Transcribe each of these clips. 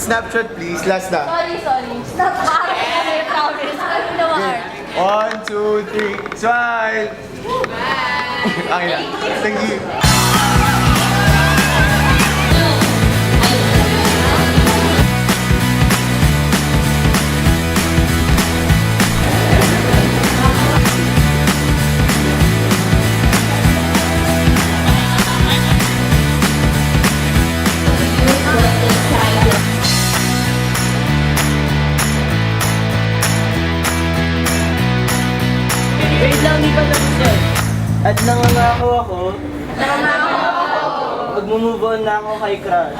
Snapshot please, last na. Sorry. Stop. I promise. Okay. 1, 2, 3, smile! Okay na. Thank you. Wait lang, di pa tapos yan. At nangangako ako, mag-move on na ako kay crush.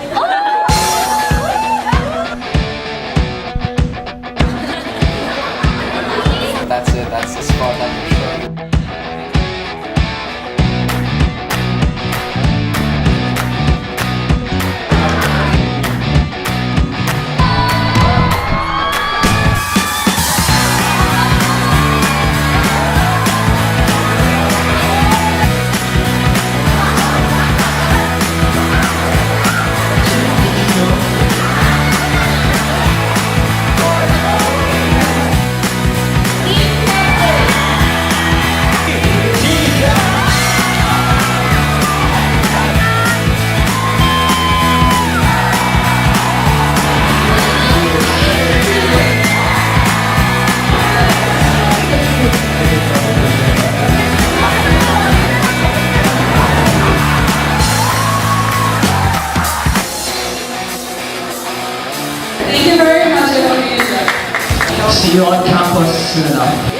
That's it, that's the spot on the show. Thank you very much. See you on campus soon enough.